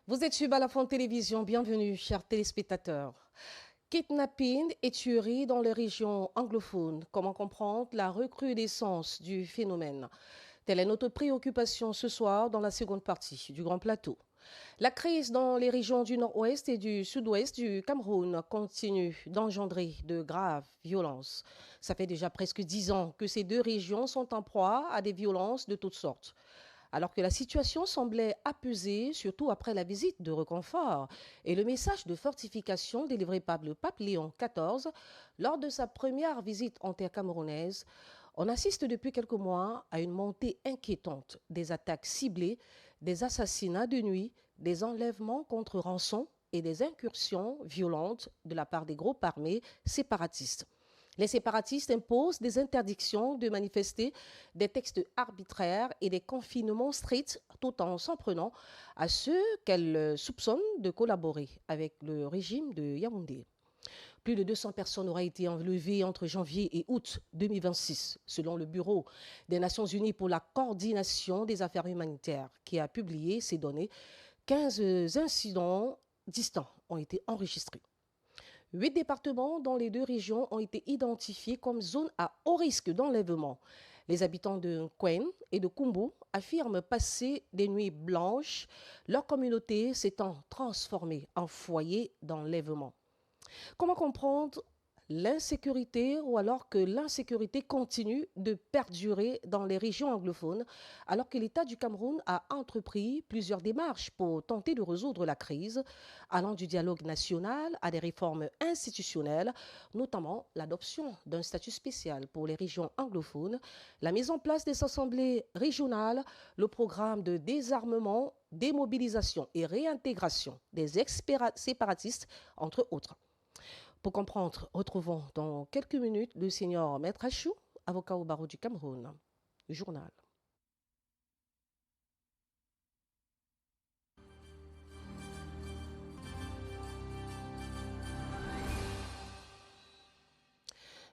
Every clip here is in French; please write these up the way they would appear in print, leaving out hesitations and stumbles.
Vous êtes sur Balafon Télévision, bienvenue chers téléspectateurs. Kidnapping et tuerie dans les régions anglophones. Comment comprendre la recrudescence du phénomène? Telle est notre préoccupation ce soir dans la seconde partie du Grand Plateau. La crise dans les régions du nord-ouest et du sud-ouest du Cameroun continue d'engendrer de graves violences. Ça fait déjà presque 10 ans que ces deux régions sont en proie à des violences de toutes sortes. Alors que la situation semblait apaisée, surtout après la visite de reconfort et le message de fortification délivré par le pape Léon XIV lors de sa première visite en terre camerounaise, on assiste depuis quelques mois à une montée inquiétante des attaques ciblées, des assassinats de nuit, des enlèvements contre rançon et des incursions violentes de la part des groupes armés séparatistes. Les séparatistes imposent des interdictions de manifester, des textes arbitraires et des confinements stricts tout en s'en prenant à ceux qu'elles soupçonnent de collaborer avec le régime de Yaoundé. Plus de 200 personnes auraient été enlevées entre janvier et août 2026, selon le Bureau des Nations Unies pour la coordination des affaires humanitaires, qui a publié ces données. 15 incidents distants ont été enregistrés. 8 départements dans les deux régions ont été identifiés comme zones à haut risque d'enlèvement. Les habitants de Nkwen et de Kumbu affirment passer des nuits blanches, leur communauté s'étant transformée en foyer d'enlèvement. Comment comprendre l'insécurité ou alors que l'insécurité continue de perdurer dans les régions anglophones alors que l'État du Cameroun a entrepris plusieurs démarches pour tenter de résoudre la crise, allant du dialogue national à des réformes institutionnelles, notamment l'adoption d'un statut spécial pour les régions anglophones, la mise en place des assemblées régionales, le programme de désarmement, démobilisation et réintégration des séparatistes, entre autres. Pour comprendre, retrouvons dans quelques minutes le seigneur Maître Achou, avocat au barreau du Cameroun. Le journal.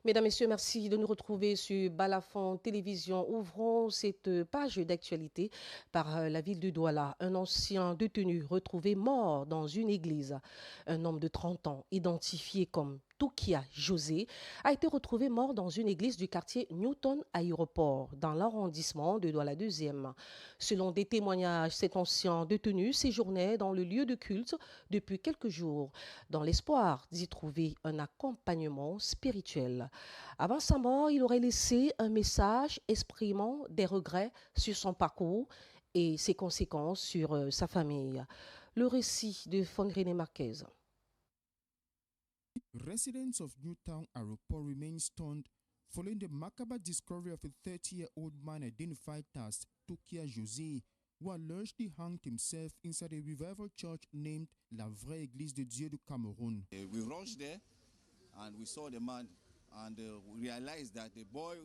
Mesdames, Messieurs, merci de nous retrouver sur Balafon Télévision. Ouvrons cette page d'actualité par la ville de Douala. Un ancien détenu retrouvé mort dans une église. Un homme de 30 ans, identifié comme Toukia José, a été retrouvé mort dans une église du quartier Newton Aéroport, dans l'arrondissement de Douala 2e. Selon des témoignages, cet ancien détenu séjournait dans le lieu de culte depuis quelques jours, dans l'espoir d'y trouver un accompagnement spirituel. Avant sa mort, il aurait laissé un message exprimant des regrets sur son parcours et ses conséquences sur sa famille. Le récit de Fonrene Marquez. Residents of Newtown Aropor remain stunned following the macabre discovery of a 30-year-old man identified as Toukia José, who allegedly hanged himself inside a revival church named La Vraie Église de Dieu du Cameroun. We rushed there and we saw the man and we realized that the boy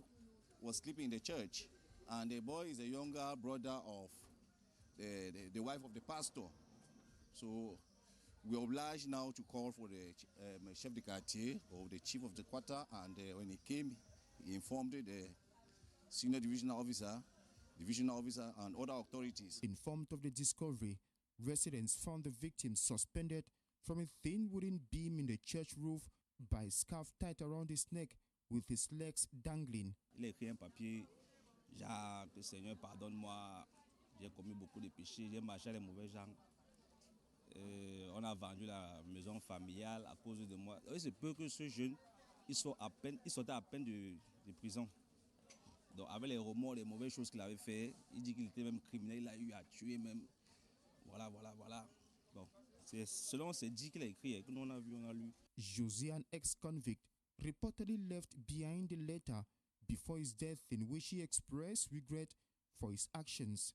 was sleeping in the church, and the boy is a younger brother of the wife of the pastor. So we are obliged now to call for the chef de quartier or the chief of the quarter, and when he came, he informed the senior divisional officer and other authorities. Informed of the discovery, residents found the victim suspended from a thin wooden beam in the church roof by a scarf tied around his neck with his legs dangling. Il a écrit un papier, Jacques, Seigneur, pardonne-moi, j'ai commis beaucoup de péchés, j'ai marché à les mauvais gens. On a vendu la maison familiale à cause de moi. Il se peut que ce jeune, il sortait à peine de prison. Donc avec les remords, les mauvaises choses qu'il avait fait, il dit qu'il était même criminel, il a eu à tuer même. Voilà. Bon, c'est selon ces dits qu'il a écrit et que nous on a vu, on a lu. José, an ex-convict, reportedly left behind a letter before his death in which he expressed regret for his actions.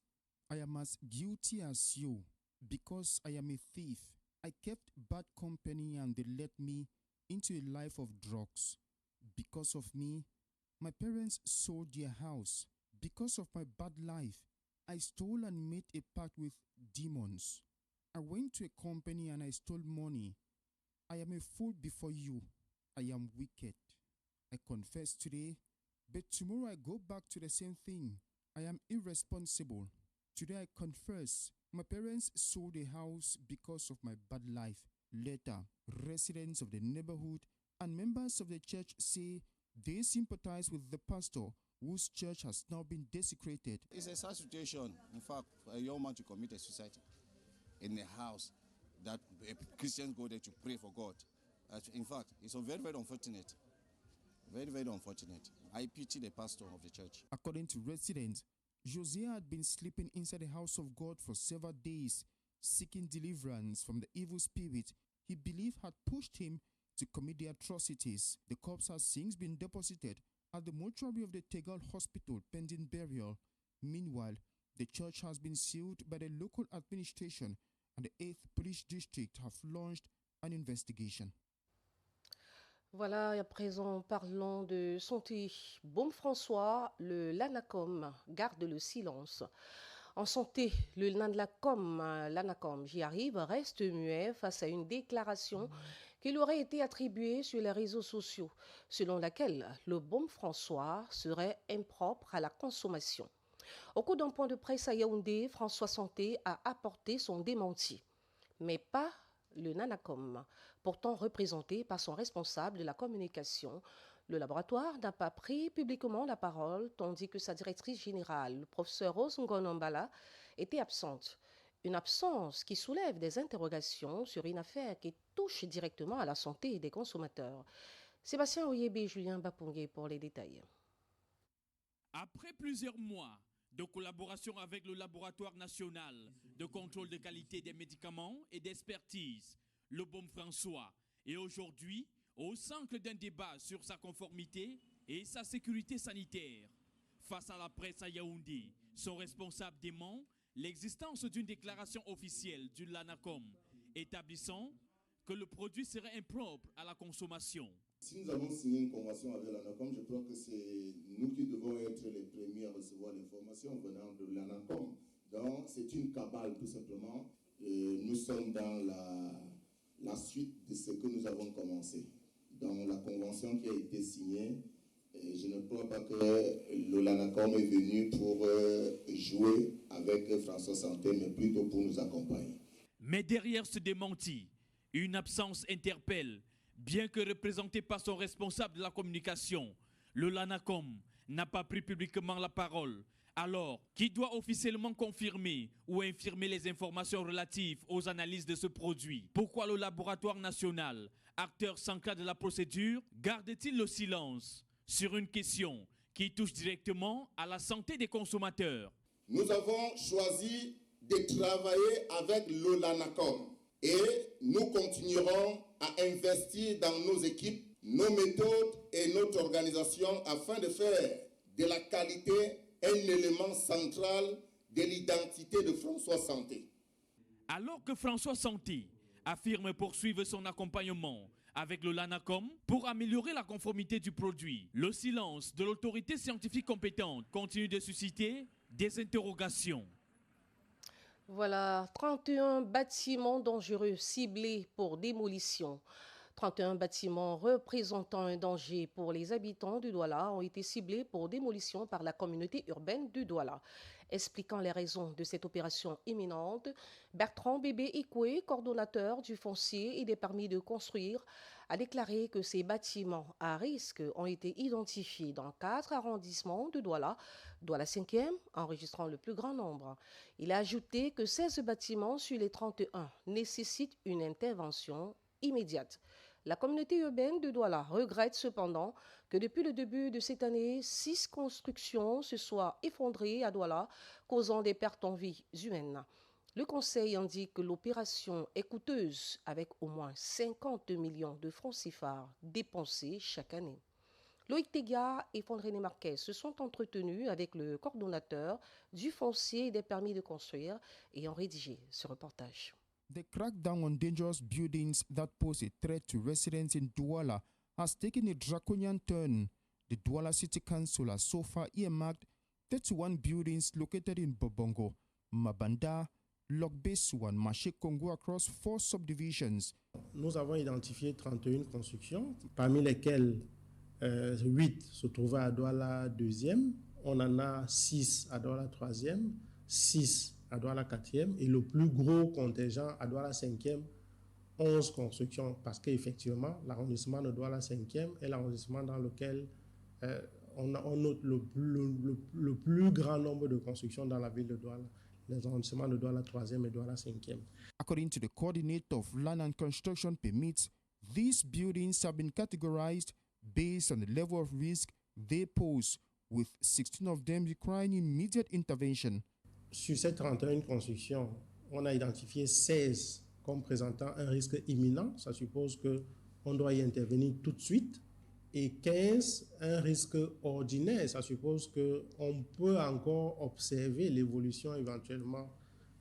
I am as guilty as you because I am a thief. I kept bad company and they led me into a life of drugs. Because of me, my parents sold their house. Because of my bad life, I stole and made a pact with demons. I went to a company and I stole money. I am a fool before you. I am wicked. I confess today, but tomorrow I go back to the same thing. I am irresponsible. Today I confess, my parents sold the house because of my bad life. Later, residents of the neighborhood and members of the church say they sympathize with the pastor whose church has now been desecrated. It's a sad situation, in fact, for a young man to commit a suicide in a house that Christians go there to pray for God. In fact, it's very, very unfortunate. Very, very unfortunate. I pity the pastor of the church. According to residents, Josiah had been sleeping inside the house of God for several days, seeking deliverance from the evil spirit he believed had pushed him to commit the atrocities. The corpse has since been deposited at the mortuary of the Tegal Hospital pending burial. Meanwhile, the church has been sealed by the local administration and the 8th Police District have launched an investigation. Voilà, et à présent, parlons de santé. Baume François, le LANACOM garde le silence. En santé, le LANACOM, j'y arrive, reste muet face à une déclaration qui lui aurait été attribuée sur les réseaux sociaux, selon laquelle le Baume François serait impropre à la consommation. Au cours d'un point de presse à Yaoundé, François Santé a apporté son démenti, mais pas le LANACOM, pourtant représenté par son responsable de la communication. Le laboratoire n'a pas pris publiquement la parole, tandis que sa directrice générale, le professeur Rose Ngonombala, était absente. Une absence qui soulève des interrogations sur une affaire qui touche directement à la santé des consommateurs. Sébastien Oyebe et Julien Bapongué pour les détails. Après plusieurs mois de collaboration avec le Laboratoire national de contrôle de qualité des médicaments et d'expertise, le Baume François, est aujourd'hui au centre d'un débat sur sa conformité et sa sécurité sanitaire. Face à la presse à Yaoundé, son responsable dément l'existence d'une déclaration officielle du LANACOM établissant que le produit serait impropre à la consommation. Si nous avons signé une convention avec l'ANACOM, je crois que c'est nous qui devons être les premiers à recevoir l'information venant de l'ANACOM. Donc, c'est une cabale, tout simplement. Et nous sommes dans la suite de ce que nous avons commencé. Dans la convention qui a été signée, je ne crois pas que l'ANACOM est venu pour jouer avec François Santé, mais plutôt pour nous accompagner. Mais derrière ce démenti, une absence interpelle. Bien que représenté par son responsable de la communication, le LANACOM n'a pas pris publiquement la parole. Alors, qui doit officiellement confirmer ou infirmer les informations relatives aux analyses de ce produit? Pourquoi le laboratoire national, acteur central de la procédure, garde-t-il le silence sur une question qui touche directement à la santé des consommateurs? Nous avons choisi de travailler avec le LANACOM et nous continuerons à investir dans nos équipes, nos méthodes et notre organisation afin de faire de la qualité un élément central de l'identité de François Santé. Alors que François Santé affirme poursuivre son accompagnement avec le LANACOM pour améliorer la conformité du produit, le silence de l'autorité scientifique compétente continue de susciter des interrogations. Voilà, 31 bâtiments dangereux ciblés pour démolition. 31 bâtiments représentant un danger pour les habitants du Douala ont été ciblés pour démolition par la communauté urbaine du Douala. Expliquant les raisons de cette opération imminente, Bertrand Bébé Ikwe, coordonnateur du foncier et des permis de construire, a déclaré que ces bâtiments à risque ont été identifiés dans 4 arrondissements de Douala, Douala 5e, enregistrant le plus grand nombre. Il a ajouté que 16 bâtiments sur les 31 nécessitent une intervention immédiate. La communauté urbaine de Douala regrette cependant que depuis le début de cette année, 6 constructions se soient effondrées à Douala, causant des pertes en vies humaines. Le conseil indique que l'opération est coûteuse, avec au moins 50 millions de francs CFA dépensés chaque année. Loïc Tegia et Fondrené Marquez se sont entretenus avec le coordonnateur du foncier et des permis de construire et ont rédigé ce reportage. The crackdown on dangerous buildings that pose a threat to residents in Douala has taken a draconian turn. The Douala City Council has so far earmarked 31 buildings located in Bobongo, Mabanda, Lokbesu and Maché Congo across 4 subdivisions. Nous avons identifié 31 constructions, parmi lesquelles 8 se trouvaient à Douala 2e. On en a 6 à Douala 3e, 6 à Douala 4e et le plus gros contingent à Douala 5e, 11 constructions, parce qu'effectivement, l'arrondissement de Douala 5e est l'arrondissement dans lequel on note le plus grand nombre de constructions dans la ville de Douala, les arrondissements de Douala 3e et Douala 5e. According to the coordinator of land and construction permits, these buildings have been categorized based on the level of risk they pose, with 16 of them requiring immediate intervention. Sur ces 31 constructions, on a identifié 16 comme présentant un risque imminent. Ça suppose qu'on doit y intervenir tout de suite. Et 15, un risque ordinaire. Ça suppose qu'on peut encore observer l'évolution éventuellement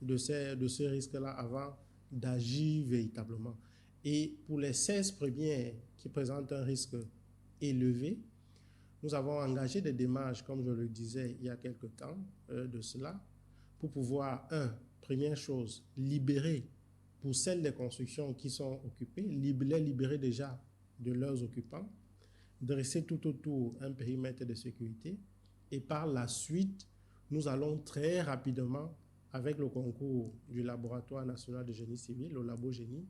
de ce risque-là avant d'agir véritablement. Et pour les 16 premières qui présentent un risque élevé, nous avons engagé des démarches, comme je le disais il y a quelque temps de cela, pour pouvoir, première chose, libérer pour celles des constructions qui sont occupées, les libérer déjà de leurs occupants, dresser tout autour un périmètre de sécurité et par la suite, nous allons très rapidement, avec le concours du Laboratoire national de génie civil, le Labo Génie,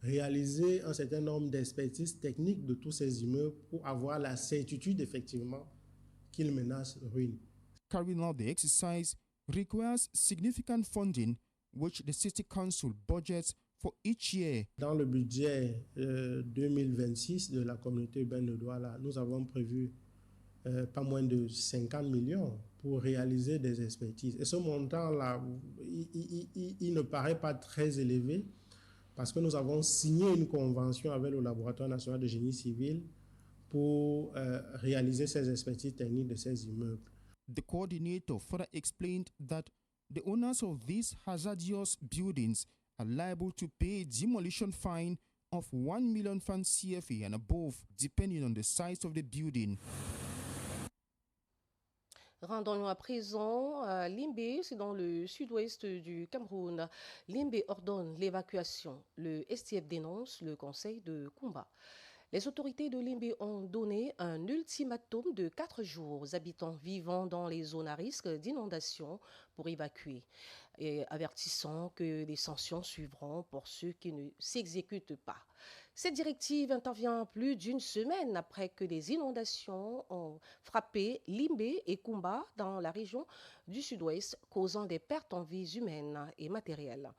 réaliser un certain nombre d'expertises techniques de tous ces immeubles pour avoir la certitude effectivement qu'ils menacent ruine. Carrying out the exercise requires significant funding, which the City Council budgets for each year. Dans le budget 2026 de la communauté urbaine de Douala, nous avons prévu pas moins de 50 millions pour réaliser des expertises. Et ce montant-là, il ne paraît pas très élevé parce que nous avons signé une convention avec le Laboratoire national de génie civil pour réaliser ces expertises techniques de ces immeubles. The coordinator further explained that the owners of these hazardous buildings are liable to pay a demolition fine of 1 million francs CFA and above, depending on the size of the building. Rendons-nous à présent à Limbé, c'est dans le sud-ouest du Cameroun. Limbé ordonne l'évacuation. Le STF dénonce le conseil de Kumba. Les autorités de Limbé ont donné un ultimatum de 4 jours aux habitants vivant dans les zones à risque d'inondation pour évacuer, et avertissant que des sanctions suivront pour ceux qui ne s'exécutent pas. Cette directive intervient plus d'une semaine après que des inondations ont frappé Limbé et Kumba dans la région du sud-ouest, causant des pertes en vies humaines et matérielles.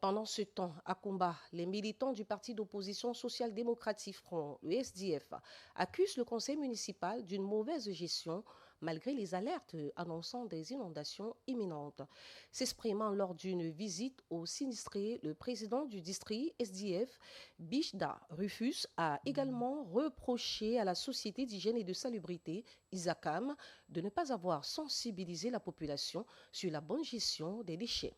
Pendant ce temps, à Kumba, les militants du parti d'opposition social-démocratique Front, le SDF, accusent le conseil municipal d'une mauvaise gestion malgré les alertes annonçant des inondations imminentes. S'exprimant lors d'une visite aux sinistrés, le président du district SDF, Bichda Rufus, a également reproché à la Société d'hygiène et de salubrité, ISACAM, de ne pas avoir sensibilisé la population sur la bonne gestion des déchets.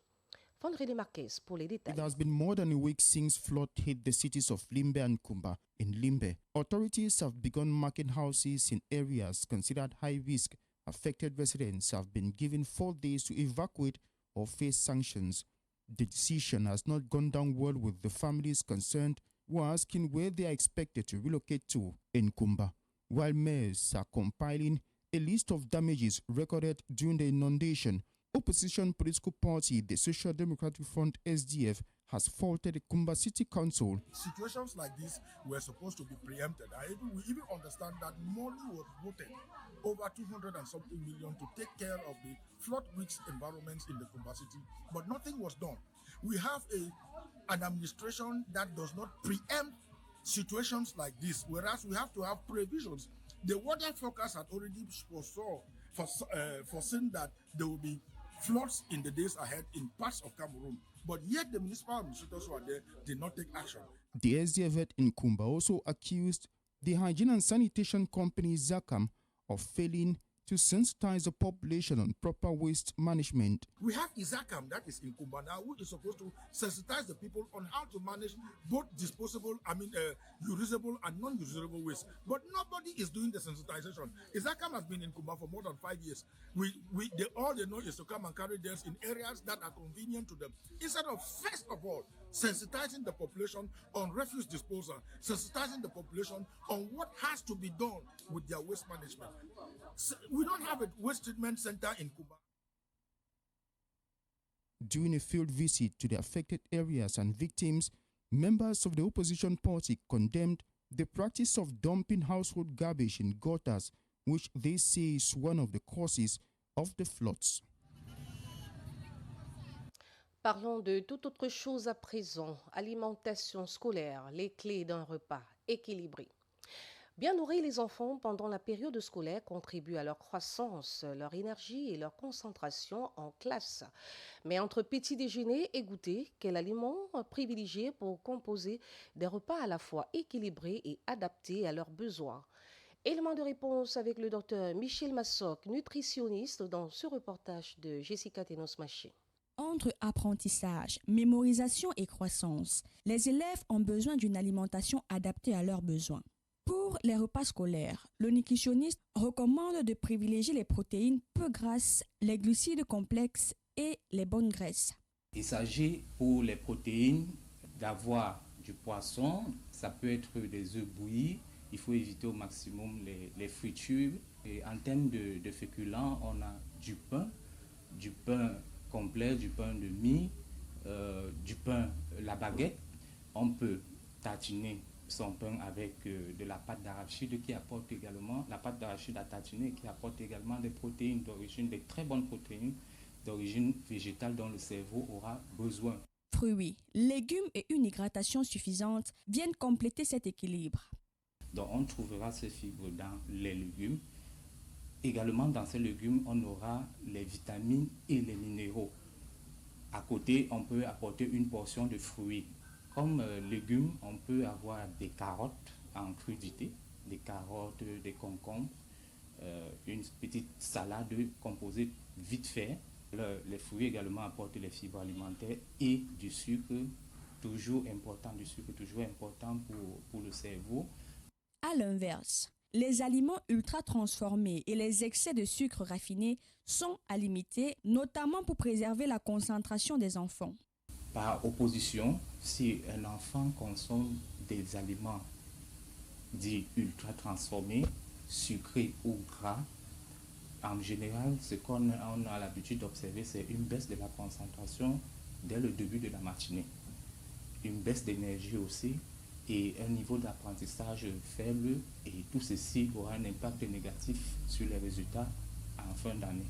Fondrele Marquez pour les détails. It has been more than a week since flood hit the cities of Limbe and Kumba. In Limbe, authorities have begun marking houses in areas considered high risk. Affected residents have been given 4 days to evacuate or face sanctions. The decision has not gone down well with the families concerned, who are asking where they are expected to relocate to in Kumba, while mayors are compiling a list of damages recorded during the inundation. Opposition political party, the Social Democratic Front SDF, has faulted the Kumba City Council. Situations like this were supposed to be preempted. We even understand that money was voted, over 200 and something million, to take care of the flood risk environments in the Kumba City, but nothing was done. We have an administration that does not preempt situations like this, whereas we have to have provisions. The water forecast had already foreseen that there will be floods in the days ahead in parts of Cameroon, but yet the municipal administrators who are there did not take action. The SDF in Kumba also accused the hygiene and sanitation company Zakam of failing to sensitize the population on proper waste management. We have Izakam, that is in Kumba now, who is supposed to sensitize the people on how to manage both disposable, usable and non-usable waste. But nobody is doing the sensitization. Izakam has been in Kumba for more than 5 years. All they know is to come and carry theirs in areas that are convenient to them. Instead of, first of all, sensitizing the population on refuse disposal, sensitizing the population on what has to be done with their waste management. We don't have a waste treatment center in Kumba. During a field visit to the affected areas and victims, members of the opposition party condemned the practice of dumping household garbage in gutters, which they say is one of the causes of the floods. Parlons de toute autre chose à présent. Alimentation scolaire, les clés d'un repas équilibré. Bien nourrir les enfants pendant la période scolaire contribue à leur croissance, leur énergie et leur concentration en classe. Mais entre petit déjeuner et goûter, quel aliment privilégier pour composer des repas à la fois équilibrés et adaptés à leurs besoins? Élément de réponse avec le docteur Michel Massoc, nutritionniste, dans ce reportage de Jessica Tenos-Maché. Entre apprentissage, mémorisation et croissance, les élèves ont besoin d'une alimentation adaptée à leurs besoins. Pour les repas scolaires, le nutritionniste recommande de privilégier les protéines peu grasses, les glucides complexes et les bonnes graisses. Il s'agit pour les protéines d'avoir du poisson, ça peut être des œufs bouillis, il faut éviter au maximum les fritures. Et en termes de féculents, on a du pain complet, du pain de mie, du pain, la baguette. On peut tartiner son pain avec de la pâte d'arachide qui apporte également, la pâte d'arachide à tartiner qui apporte également des protéines d'origine, des très bonnes protéines d'origine végétale dont le cerveau aura besoin. Fruits, légumes et une hydratation suffisante viennent compléter cet équilibre. Donc on trouvera ces fibres dans les légumes. Également dans ces légumes, on aura les vitamines et les minéraux. À côté, on peut apporter une portion de fruits. Comme légumes, on peut avoir des carottes en crudité, des carottes, des concombres, une petite salade composée vite fait. Les fruits également apportent les fibres alimentaires et du sucre, toujours important pour le cerveau. À l'inverse, les aliments ultra transformés et les excès de sucre raffiné sont à limiter, notamment pour préserver la concentration des enfants. Par opposition, si un enfant consomme des aliments dits ultra transformés, sucrés ou gras, en général, ce qu'on a l'habitude d'observer, c'est une baisse de la concentration dès le début de la matinée, une baisse d'énergie aussi et un niveau d'apprentissage faible, et tout ceci aura un impact négatif sur les résultats en fin d'année.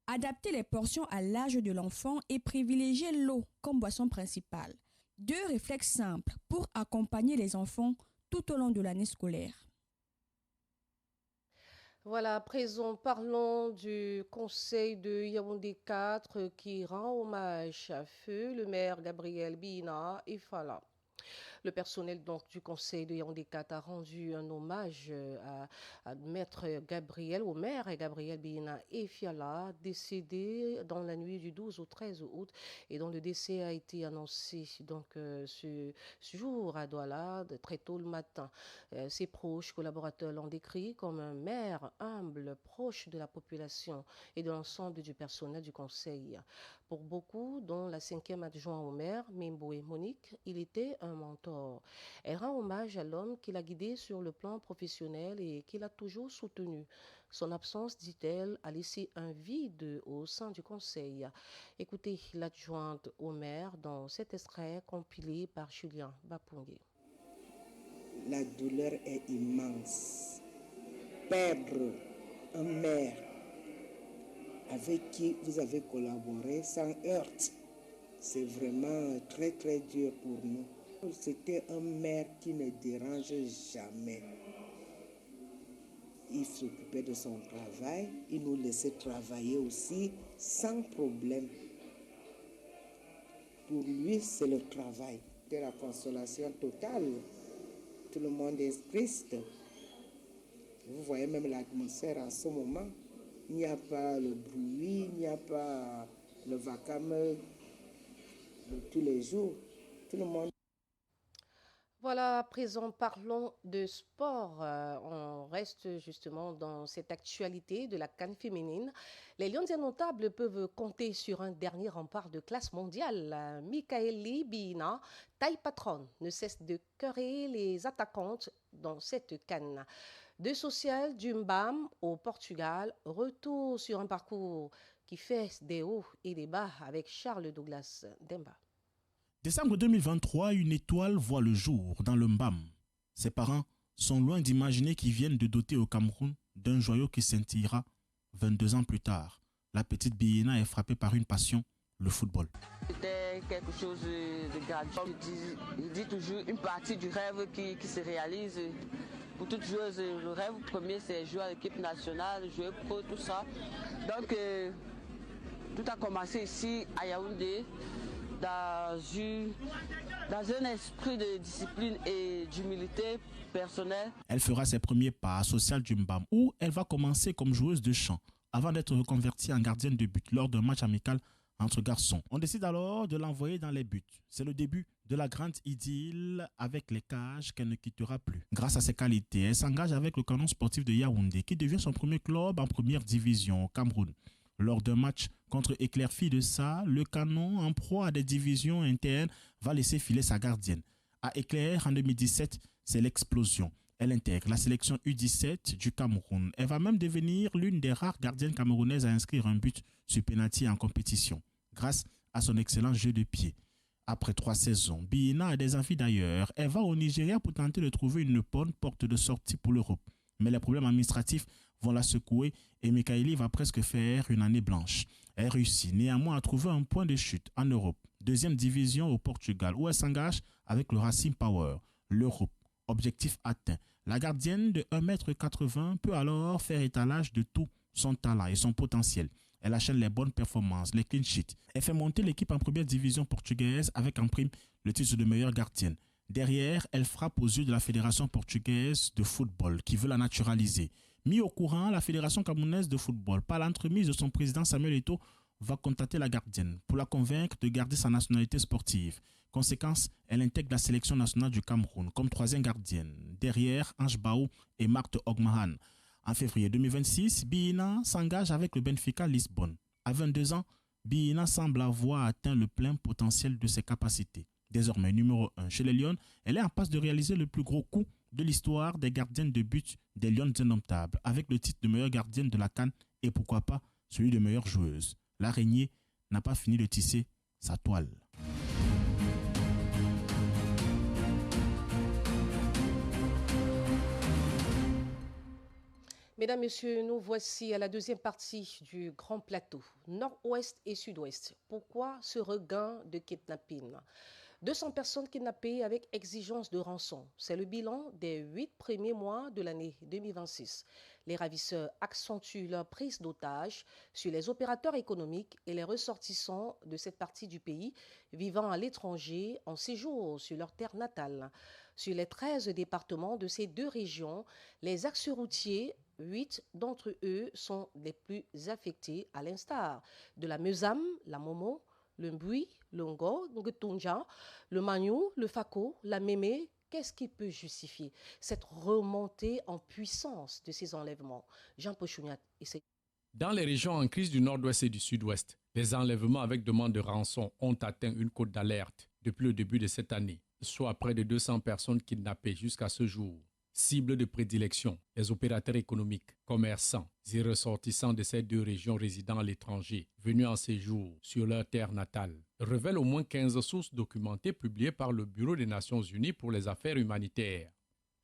Adapter les portions à l'âge de l'enfant et privilégier l'eau comme boisson principale. 2 réflexes simples pour accompagner les enfants tout au long de l'année scolaire. Voilà, à présent, parlons du conseil de Yaoundé 4 qui rend hommage à feu le maire Gabriel Bina et Fala. Le personnel donc, du conseil de Yaoundé 4 a rendu un hommage à maître Gabriel, au maire Gabriel Bina et Fiala, décédé dans la nuit du 12 au 13 août et dont le décès a été annoncé donc, ce jour à Douala, très tôt le matin. Ses proches collaborateurs l'ont décrit comme un maire humble, proche de la population et de l'ensemble du personnel du conseil. Pour beaucoup, dont la 5e adjointe au maire, Mimboé Monique, il était un mentor. Elle rend hommage à l'homme qui l'a guidé sur le plan professionnel et qui l'a toujours soutenu. Son absence, dit-elle, a laissé un vide au sein du conseil. Écoutez l'adjointe au maire dans cet extrait compilé par Julien Bapongé. La douleur est immense. Perdre un maire avec qui vous avez collaboré sans heurte, c'est vraiment très très dur pour nous. C'était un maire qui ne dérange jamais. Il s'occupait de son travail, il nous laissait travailler aussi sans problème. Pour lui, c'est le travail. C'est la consolation totale. Tout le monde est triste. Vous voyez même l'atmosphère en ce moment. Il n'y a pas le bruit, il n'y a pas le vacarme de tous les jours. Tout le monde. Voilà, à présent, parlons de sport. On reste justement dans cette actualité de la CAN féminine. Les Lions indomptables peuvent compter sur un dernier rempart de classe mondiale. Michaeli Bina, taille patronne, ne cesse de cœurer les attaquantes dans cette CAN. De Social du Mbam au Portugal, retour sur un parcours qui fait des hauts et des bas avec Charles Douglas Demba. Décembre 2023, une étoile voit le jour dans le Mbam. Ses parents sont loin d'imaginer qu'ils viennent de doter au Cameroun d'un joyau qui scintillera 22 ans plus tard. La petite Biena est frappée par une passion, le football. C'était quelque chose de gratuit. Il dit toujours une partie du rêve qui se réalise. Pour toute joueuse, le rêve premier, c'est jouer à l'équipe nationale, jouer pro, tout ça. Donc, tout a commencé ici à Yaoundé, dans un esprit de discipline et d'humilité personnelle. Elle fera ses premiers pas à Social du Mbam, où elle va commencer comme joueuse de chant, avant d'être reconvertie en gardienne de but lors d'un match amical entre garçons. On décide alors de l'envoyer dans les buts. C'est le début de la grande idylle avec les cages qu'elle ne quittera plus. Grâce à ses qualités, elle s'engage avec le Canon sportif de Yaoundé, qui devient son premier club en première division au Cameroun. Lors d'un match contre Éclaircie de Sa, le Canon, en proie à des divisions internes, va laisser filer sa gardienne. À Éclair, en 2017, c'est l'explosion. Elle intègre la sélection U17 du Cameroun. Elle va même devenir l'une des rares gardiennes camerounaises à inscrire un but sur pénalty en compétition, grâce à son excellent jeu de pied. Après 3 saisons, Biena a des envies d'ailleurs. Elle va au Nigeria pour tenter de trouver une bonne porte de sortie pour l'Europe. Mais les problèmes administratifs vont la secouer et Mikaeli va presque faire une année blanche. Elle réussit néanmoins à trouver un point de chute en Europe, 2e division au Portugal, où elle s'engage avec le Racing Power. L'Europe, objectif atteint. La gardienne de 1,80 m peut alors faire étalage de tout son talent et son potentiel. Elle achète les bonnes performances, les clean sheets. Elle fait monter l'équipe en première division portugaise avec en prime le titre de meilleure gardienne. Derrière, elle frappe aux yeux de la Fédération portugaise de football qui veut la naturaliser. Mis au courant, la Fédération camerounaise de football, par l'entremise de son président Samuel Eto'o, va contacter la gardienne pour la convaincre de garder sa nationalité sportive. Conséquence, elle intègre la sélection nationale du Cameroun comme 3e gardienne, derrière Ange Bao et Marthe Ogmahan. En février 2026, Biena s'engage avec le Benfica Lisbonne. À 22 ans, Biena semble avoir atteint le plein potentiel de ses capacités. Désormais numéro 1 chez les Lions, elle est en passe de réaliser le plus gros coup de l'histoire des gardiennes de but des Lions indomptables, avec le titre de meilleure gardienne de la CAN et pourquoi pas celui de meilleure joueuse. L'araignée n'a pas fini de tisser sa toile. Mesdames, Messieurs, nous voici à la deuxième partie du Grand Plateau, nord-ouest et sud-ouest. Pourquoi ce regain de kidnapping ? 200 personnes kidnappées avec exigence de rançon. C'est le bilan des 8 premiers mois de l'année 2026. Les ravisseurs accentuent leur prise d'otages sur les opérateurs économiques et les ressortissants de cette partie du pays vivant à l'étranger en séjour sur leur terre natale. Sur les 13 départements de ces 2 régions, les axes routiers, 8 d'entre eux sont les plus affectés, à l'instar de la Mesam, la Momo, le Mbui, le Ngo, Ngetunja, le Magnou, le Fako, la Mémé. Qu'est-ce qui peut justifier cette remontée en puissance de ces enlèvements? Jean Pochouniat et ses... Dans les régions en crise du nord-ouest et du sud-ouest, les enlèvements avec demande de rançon ont atteint une cote d'alerte depuis le début de cette année, soit près de 200 personnes kidnappées jusqu'à ce jour. Cible de prédilection, les opérateurs économiques, commerçants et ressortissants de ces 2 régions résidant à l'étranger, venus en séjour sur leur terre natale, révèlent au moins 15 sources documentées publiées par le Bureau des Nations Unies pour les affaires humanitaires.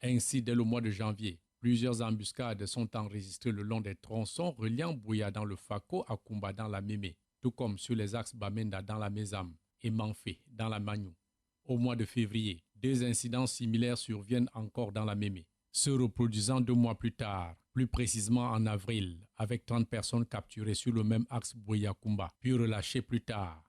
Ainsi, dès le mois de janvier, plusieurs embuscades sont enregistrées le long des tronçons reliant Bouya dans le Fako à Kumba dans la Mémé, tout comme sur les axes Bamenda dans la Mesam et Manfé dans la Magnou. Au mois de février, 2 incidents similaires surviennent encore dans la Mémé, se reproduisant 2 mois plus tard, plus précisément en avril, avec 30 personnes capturées sur le même axe Bouya-Kumba, puis relâchées plus tard.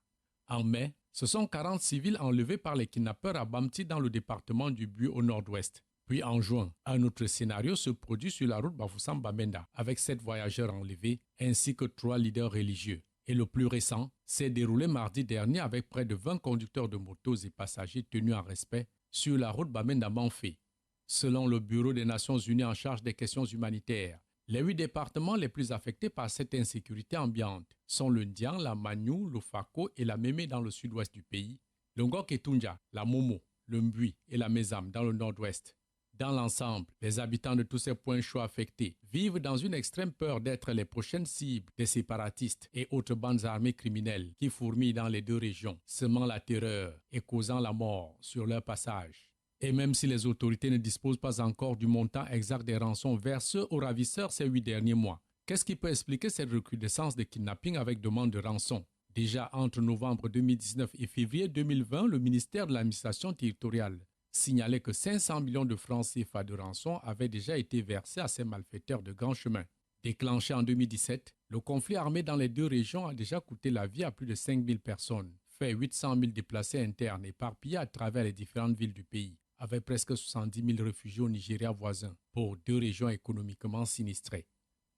En mai, ce sont 40 civils enlevés par les kidnappeurs à Bamti dans le département du Bui au nord-ouest. Puis en juin, un autre scénario se produit sur la route Bafoussam-Bamenda, avec 7 voyageurs enlevés ainsi que 3 leaders religieux. Et le plus récent s'est déroulé mardi dernier avec près de 20 conducteurs de motos et passagers tenus en respect sur la route Bamenda-Manfé. Selon le Bureau des Nations Unies en charge des questions humanitaires, les 8 départements les plus affectés par cette insécurité ambiante sont le Ndian, la Magnou, le Fako et la Mémé dans le sud-ouest du pays, le Ngok et Tunja, la Momo, le Mbui et la Mesam dans le nord-ouest. Dans l'ensemble, les habitants de tous ces points chauds affectés vivent dans une extrême peur d'être les prochaines cibles des séparatistes et autres bandes armées criminelles qui fourmillent dans les deux régions, semant la terreur et causant la mort sur leur passage. Et même si les autorités ne disposent pas encore du montant exact des rançons versées aux ravisseurs ces 8 derniers mois, qu'est-ce qui peut expliquer cette recrudescence de kidnapping avec demande de rançon? Déjà entre novembre 2019 et février 2020, le ministère de l'administration territoriale signalait que 500 millions de francs CFA de rançon avaient déjà été versés à ces malfaiteurs de grand chemin. Déclenché en 2017, le conflit armé dans les deux régions a déjà coûté la vie à plus de 5000 personnes, fait 800 000 déplacés internes éparpillés à travers les différentes villes du pays, avec presque 70 000 réfugiés au Nigeria voisin, pour deux régions économiquement sinistrées.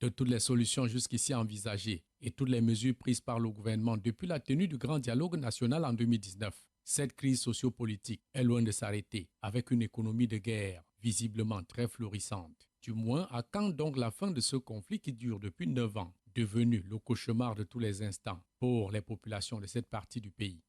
De toutes les solutions jusqu'ici envisagées et toutes les mesures prises par le gouvernement depuis la tenue du grand dialogue national en 2019, cette crise sociopolitique est loin de s'arrêter, avec une économie de guerre visiblement très florissante. Du moins, à quand donc la fin de ce conflit qui dure depuis 9 ans, devenu le cauchemar de tous les instants pour les populations de cette partie du pays?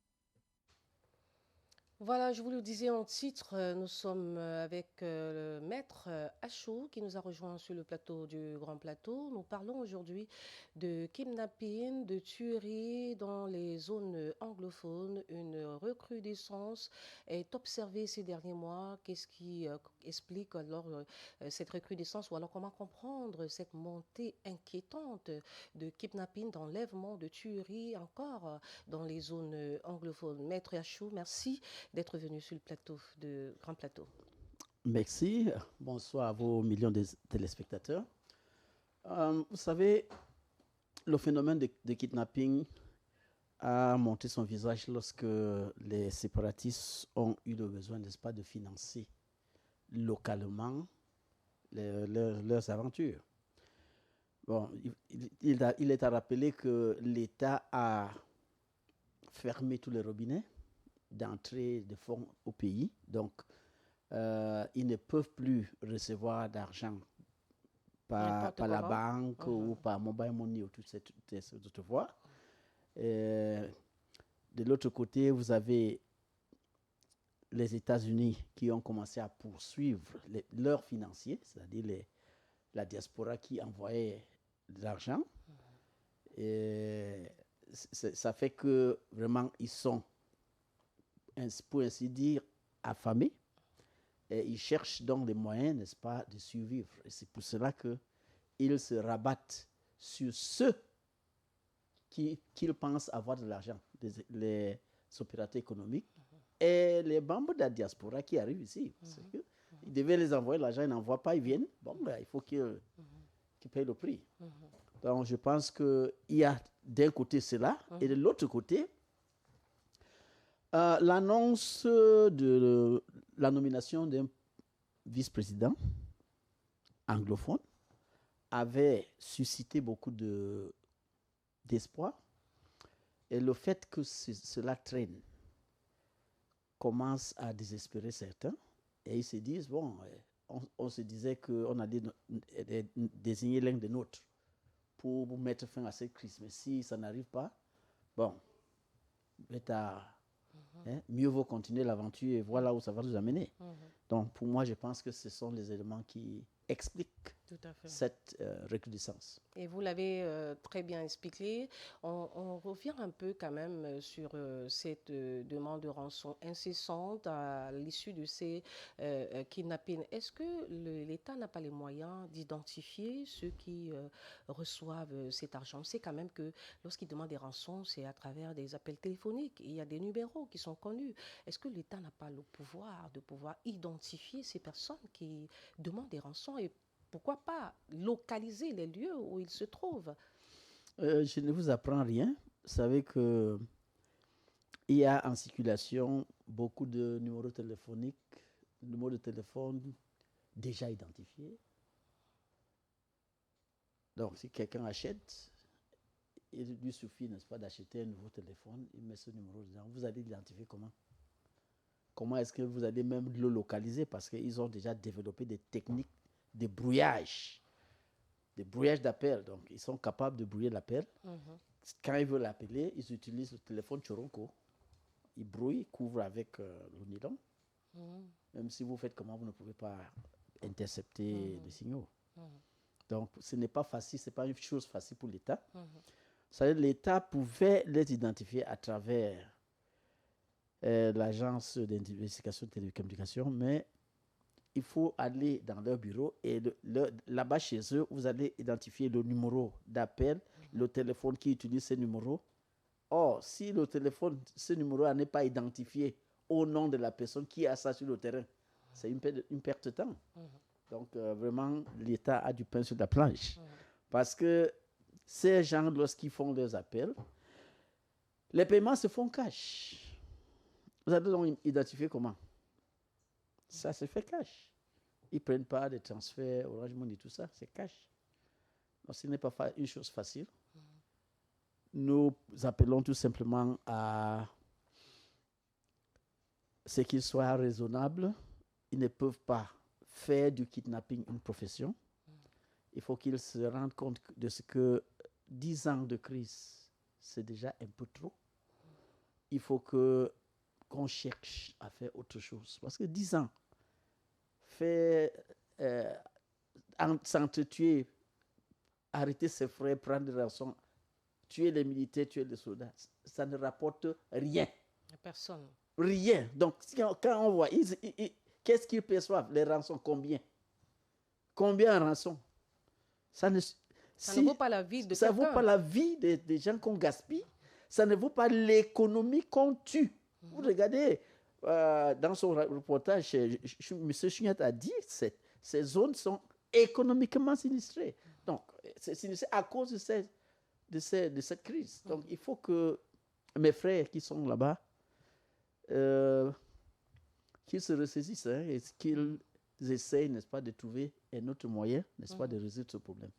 Voilà, je vous le disais en titre, nous sommes avec le maître Achou qui nous a rejoint sur le plateau du Grand Plateau. Nous parlons aujourd'hui de kidnapping, de tuerie dans les zones anglophones. Une recrudescence est observée ces derniers mois. Qu'est-ce qui explique alors cette recrudescence ou alors comment comprendre cette montée inquiétante de kidnapping, d'enlèvement, de tuerie encore dans les zones anglophones? Maître Achou, merci d'être venu sur le plateau de Grand Plateau. Merci. Bonsoir à vos millions de téléspectateurs. Vous savez, le phénomène de kidnapping a monté son visage lorsque les séparatistes ont eu le besoin, n'est-ce pas, de financer localement leurs aventures. Bon, il est à rappeler que l'État a fermé tous les robinets d'entrée de fonds au pays. Donc, ils ne peuvent plus recevoir d'argent par la banque ou par mobile money ou toutes ces autres voies. De l'autre côté, vous avez les États-Unis qui ont commencé à poursuivre leurs financiers, c'est-à-dire la diaspora qui envoyait de l'argent. Et ça fait que vraiment, ils sont, pour ainsi dire, affamés. Et ils cherchent donc les moyens, n'est-ce pas, de survivre. Et c'est pour cela qu'ils se rabattent sur ceux qu'ils pensent avoir de l'argent, les opérateurs économiques et les membres de la diaspora qui arrivent ici. Ils devaient les envoyer l'argent, ils n'envoient pas, ils viennent. Bon, ben, il faut qu'ils payent le prix. Donc, je pense qu'il y a d'un côté cela, et de l'autre côté, l'annonce de la nomination d'un vice-président anglophone avait suscité beaucoup d'espoir. Et le fait que cela traîne commence à désespérer certains. Et ils se disent, bon, on se disait qu'on allait désigner l'un des nôtres pour mettre fin à cette crise. Mais si ça n'arrive pas, bon, mieux vaut continuer l'aventure et voilà où ça va nous amener. Donc, pour moi, je pense que ce sont les éléments qui expliquent cette recrudescence. Et vous l'avez très bien expliqué. On revient un peu quand même sur cette demande de rançon incessante à l'issue de ces kidnappings. Est-ce que l'État n'a pas les moyens d'identifier ceux qui reçoivent cet argent? On sait quand même que lorsqu'ils demandent des rançons, c'est à travers des appels téléphoniques. Il y a des numéros qui sont connus. Est-ce que l'État n'a pas le pouvoir de pouvoir identifier ces personnes qui demandent des rançons et pourquoi pas localiser les lieux où ils se trouvent? Je ne vous apprends rien. Vous savez qu'il y a en circulation beaucoup de numéros téléphoniques, numéros de téléphone déjà identifiés. Donc, si quelqu'un achète, il lui suffit, n'est-ce pas, d'acheter un nouveau téléphone, il met ce numéro dedans. Vous allez l'identifier comment? Comment est-ce que vous allez même le localiser? Parce qu'ils ont déjà développé des techniques de brouillage d'appel. Donc, ils sont capables de brouiller l'appel. Quand ils veulent l'appeler, ils utilisent le téléphone Choronko. Ils brouillent, ils couvrent avec le nylon. Même si vous faites comment, vous ne pouvez pas intercepter les signaux. Donc, ce n'est pas facile, ce n'est pas une chose facile pour l'État. L'État pouvait les identifier à travers l'agence d'investigation de télécommunications, mais il faut aller dans leur bureau et là-bas chez eux, vous allez identifier le numéro d'appel, le téléphone qui utilise ce numéro. Or, si ce numéro n'est pas identifié au nom de la personne qui a ça sur le terrain, c'est une perte de temps. Donc, vraiment, l'État a du pain sur la planche. Parce que ces gens, lorsqu'ils font leurs appels, les paiements se font cash. Vous allez donc identifier comment? Ça se fait cash. Ils ne prennent pas de transferts, Orange Money, tout ça, c'est cash. Donc, ce n'est pas une chose facile. Nous appelons tout simplement à ce qu'ils soient raisonnables. Ils ne peuvent pas faire du kidnapping une profession. Il faut qu'ils se rendent compte de ce que 10 ans de crise, c'est déjà un peu trop. Il faut qu'on cherche à faire autre chose. Parce que 10 ans, s'entretuer, arrêter ses frères, prendre des rançons, tuer les militaires, tuer les soldats, ça ne rapporte rien. Personne. Rien. Donc, quand on voit, qu'est-ce qu'ils perçoivent? Les rançons, combien? Combien en rançon? Ça ne vaut pas la vie de ça quelqu'un. vaut pas la vie des gens qu'on gaspille. Ça ne vaut pas l'économie qu'on tue. Vous regardez, dans son reportage, M. Chugnat a dit que ces zones sont économiquement sinistrées. Donc, c'est sinistré à cause de cette crise. Donc, il faut que mes frères qui sont là-bas, qu'ils se ressaisissent et qu'ils essayent, n'est-ce pas, de trouver un autre moyen, n'est-ce pas, de résoudre ce problème.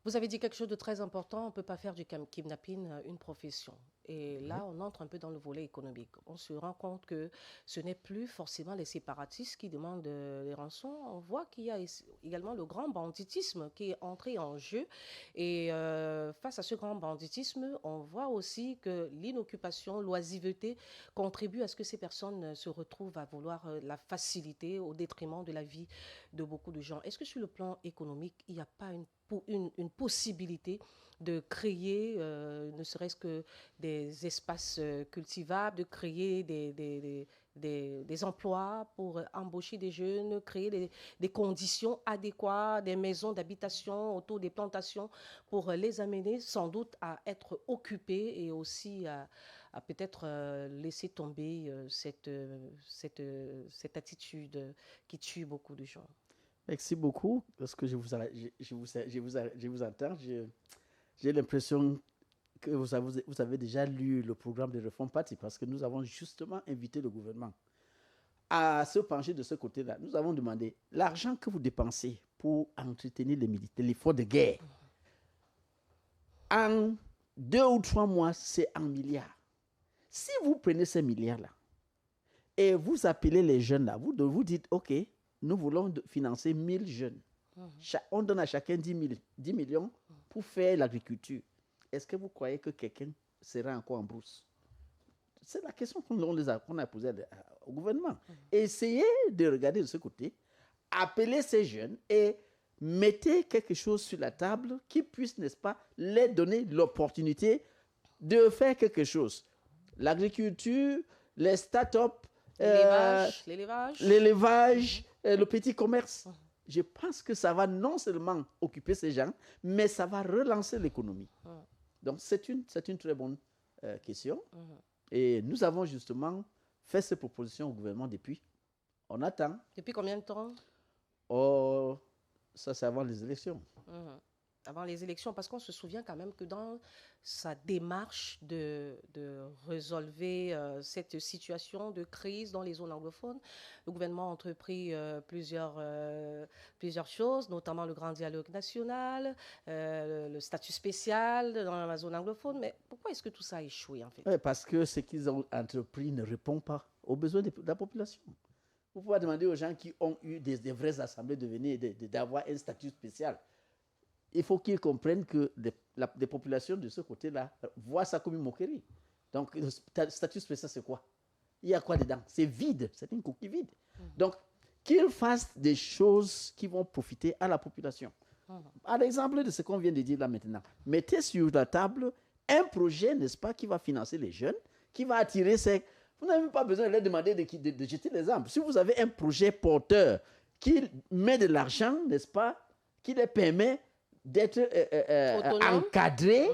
Vous avez dit quelque chose de très important, on ne peut pas faire du kidnapping une profession. Et là, on entre un peu dans le volet économique. On se rend compte que ce n'est plus forcément les séparatistes qui demandent les rançons. On voit qu'il y a également le grand banditisme qui est entré en jeu. Et face à ce grand banditisme, on voit aussi que l'inoccupation, l'oisiveté contribue à ce que ces personnes se retrouvent à vouloir la facilité au détriment de la vie de beaucoup de gens. Est-ce que sur le plan économique, il n'y a pas une possibilité de créer, ne serait-ce que des espaces cultivables, de créer des emplois pour embaucher des jeunes, créer des conditions adéquates, des maisons d'habitation autour des plantations pour les amener sans doute à être occupés et aussi à peut-être laisser tomber cette attitude qui tue beaucoup de gens. Merci beaucoup. Lorsque je vous entends, j'ai l'impression que vous avez déjà lu le programme de Reform Party parce que nous avons justement invité le gouvernement à se pencher de ce côté-là. Nous avons demandé l'argent que vous dépensez pour entretenir les militaires, les forces de guerre. En 2 ou 3 mois, c'est en milliards. Si vous prenez ces milliards-là et vous appelez les jeunes là, vous dites, OK, nous voulons financer 1000 jeunes. On donne à chacun 10 millions pour faire l'agriculture. Est-ce que vous croyez que quelqu'un sera encore en brousse? C'est la question qu'on a posée au gouvernement. Essayez de regarder de ce côté, appelez ces jeunes et mettez quelque chose sur la table qui puisse, n'est-ce pas, les donner l'opportunité de faire quelque chose. L'agriculture, les start-up, l'élevage, le petit commerce. Je pense que ça va non seulement occuper ces gens, mais ça va relancer l'économie. Donc, c'est une très bonne question. Et nous avons justement fait ces propositions au gouvernement depuis. On attend. Depuis combien de temps? Oh, ça, c'est avant les élections. Avant les élections, parce qu'on se souvient quand même que dans sa démarche de résolver cette situation de crise dans les zones anglophones, le gouvernement a entrepris plusieurs choses, notamment le grand dialogue national, le statut spécial dans la zone anglophone. Mais pourquoi est-ce que tout ça a échoué en fait? Oui, parce que ce qu'ils ont entrepris ne répond pas aux besoins de la population. Vous pouvez demander aux gens qui ont eu des vraies assemblées de venir d'avoir un statut spécial. Il faut qu'ils comprennent que les populations de ce côté-là voient ça comme une moquerie. Donc, le statut spécial, c'est quoi? Il y a quoi dedans? C'est vide, c'est une coquille vide. Donc, qu'ils fassent des choses qui vont profiter à la population. À l'exemple de ce qu'on vient de dire là maintenant, mettez sur la table un projet, n'est-ce pas, qui va financer les jeunes, qui va attirer ces... Vous n'avez même pas besoin de leur demander de jeter les armes. Si vous avez un projet porteur qui met de l'argent, n'est-ce pas, qui les permet d'être encadrés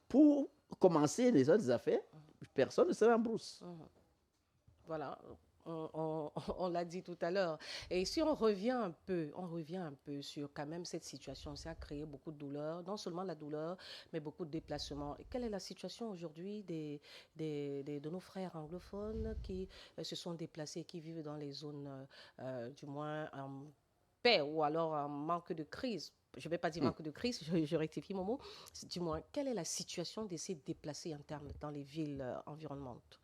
pour commencer les autres affaires, personne ne sera en brousse. Voilà, on l'a dit tout à l'heure. Et si on revient un peu sur quand même cette situation, ça a créé beaucoup de douleur, non seulement la douleur, mais beaucoup de déplacements. Et quelle est la situation aujourd'hui de nos frères anglophones qui se sont déplacés, qui vivent dans les zones, du moins en paix ou alors en manque de crise? Je ne vais pas dire manque de crise, je rectifie mon mot. Du moins, quelle est la situation de ces déplacés internes dans les villes environnantes?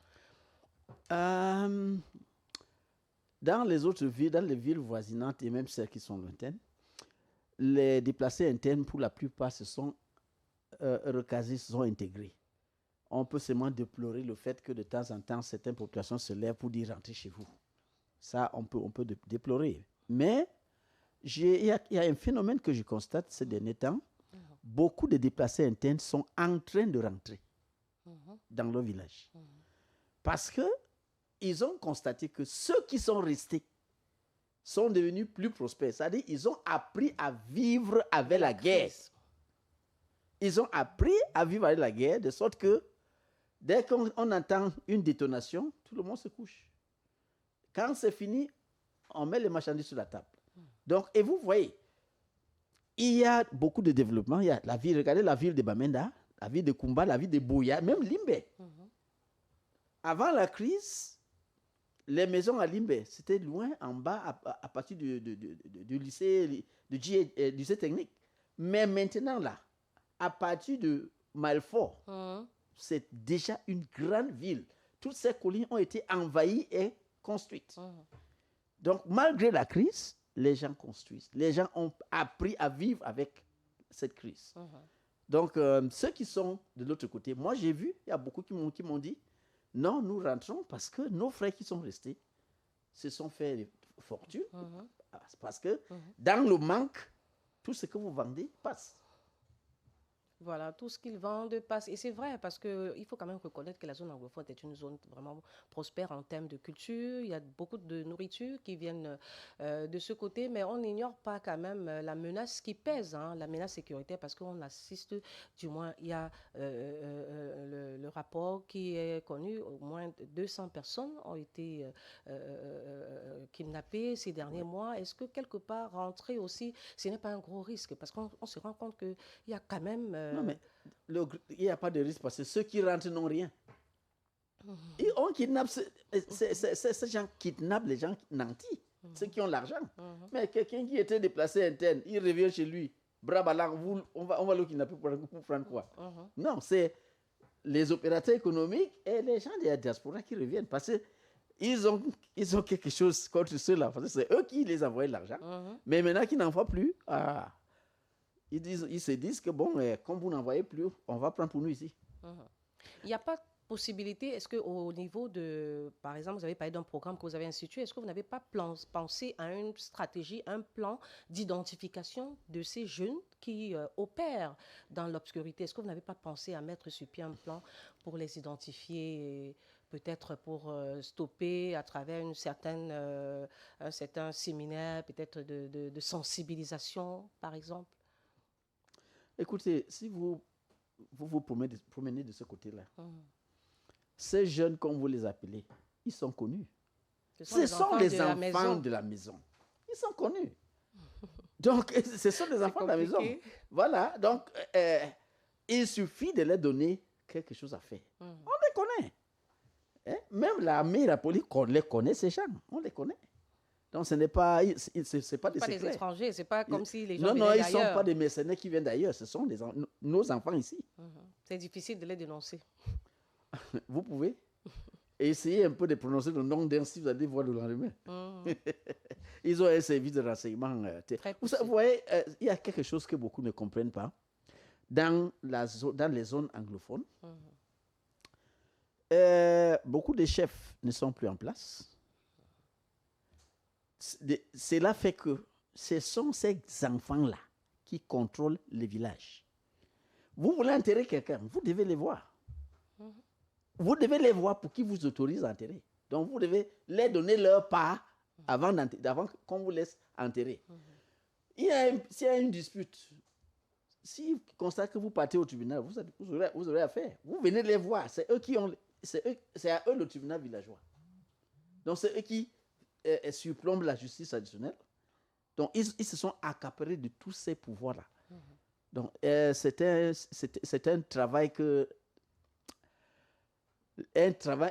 Dans les autres villes, dans les villes voisinantes et même celles qui sont lointaines, les déplacés internes, pour la plupart, se sont recasés, se sont intégrés. On peut seulement déplorer le fait que de temps en temps, certaines populations se lèvent pour dire rentrez chez vous. Ça, on peut déplorer. Mais il y a un phénomène que je constate ces derniers temps. Beaucoup de déplacés internes sont en train de rentrer dans leur village. Parce qu'ils ont constaté que ceux qui sont restés sont devenus plus prospères. C'est-à-dire qu'ils ont appris à vivre avec la guerre. Ils ont appris à vivre avec la guerre, de sorte que dès qu'on entend une détonation, tout le monde se couche. Quand c'est fini, on met les marchandises sur la table. Donc, et vous voyez, il y a beaucoup de développement. Il y a la ville, regardez la ville de Bamenda, la ville de Kumba, la ville de Boya, même Limbe. Avant la crise, les maisons à Limbe, c'était loin en bas à partir du lycée, lycée technique. Mais maintenant, là, à partir de Malfort, c'est déjà une grande ville. Toutes ces collines ont été envahies et construites. Donc, malgré la crise, les gens construisent. Les gens ont appris à vivre avec cette crise. Donc, ceux qui sont de l'autre côté, moi j'ai vu, il y a beaucoup qui m'ont dit, non, nous rentrons parce que nos frères qui sont restés se sont fait fortune. Parce que dans le manque, tout ce que vous vendez passe. Voilà, tout ce qu'ils vendent passe. Et c'est vrai, parce qu'il faut quand même reconnaître que la zone anglophone est une zone vraiment prospère en termes de culture. Il y a beaucoup de nourriture qui viennent de ce côté, mais on n'ignore pas quand même la menace qui pèse, la menace sécuritaire, parce qu'on assiste, du moins, il y a le rapport qui est connu, au moins 200 personnes ont été kidnappées ces derniers mois. Est-ce que quelque part, rentrer aussi, ce n'est pas un gros risque? Parce qu'on se rend compte qu'il y a quand même... Non, mais il n'y a pas de risque parce que ceux qui rentrent n'ont rien. Et on kidnappe, ces gens kidnappent les gens nantis, ceux qui ont l'argent. Mais quelqu'un qui était déplacé interne, il revient chez lui, bras ballants, on va le kidnapper pour prendre quoi? Non, c'est les opérateurs économiques et les gens de la diaspora qui reviennent parce qu'ils ont quelque chose contre ceux-là. Parce que c'est eux qui les envoient l'argent. Mais maintenant qu'ils n'en voient plus, ils se disent que bon, comme vous n'en voyez plus, on va prendre pour nous ici. Il n'y a pas de possibilité, est-ce qu'au niveau de, par exemple, vous avez parlé d'un programme que vous avez institué, est-ce que vous n'avez pas pensé à une stratégie, un plan d'identification de ces jeunes qui opèrent dans l'obscurité? Est-ce que vous n'avez pas pensé à mettre sur pied un plan pour les identifier et peut-être pour stopper à travers un certain séminaire, peut-être de sensibilisation, par exemple? Écoutez, si vous promenez de ce côté-là, ces jeunes, comme vous les appelez, ils sont connus. Ce sont les enfants de la maison. Ils sont connus. Donc, ce sont les enfants de la maison. Voilà. Donc, il suffit de leur donner quelque chose à faire. On les connaît. Même l'armée, la police, on les connaît, ces gens. On les connaît. Donc, ce n'est pas, c'est pas des secrets. Des étrangers, c'est pas comme si les gens venaient d'ailleurs. Non, ils ne sont pas des mercenaires qui viennent d'ailleurs. Ce sont nos enfants ici. C'est difficile de les dénoncer. Vous pouvez essayer un peu de prononcer le nom d'un si vous allez voir le lendemain. Ils ont un service de renseignement. Vous voyez, il y a quelque chose que beaucoup ne comprennent pas. Dans les zones anglophones, beaucoup de chefs ne sont plus en place. cela fait que ce sont ces enfants-là qui contrôlent les villages. Vous voulez enterrer quelqu'un, vous devez les voir. Vous devez les voir pour qu'ils vous autorisent à enterrer. Donc, vous devez leur donner leur part avant qu'on vous laisse enterrer. S'il y a une dispute, s'ils constatent que vous partez au tribunal, vous aurez affaire. Vous venez les voir. C'est à eux le tribunal villageois. Donc, c'est eux qui surplombent la justice traditionnelle. Donc, ils se sont accaparés de tous ces pouvoirs-là. Donc, c'est un travail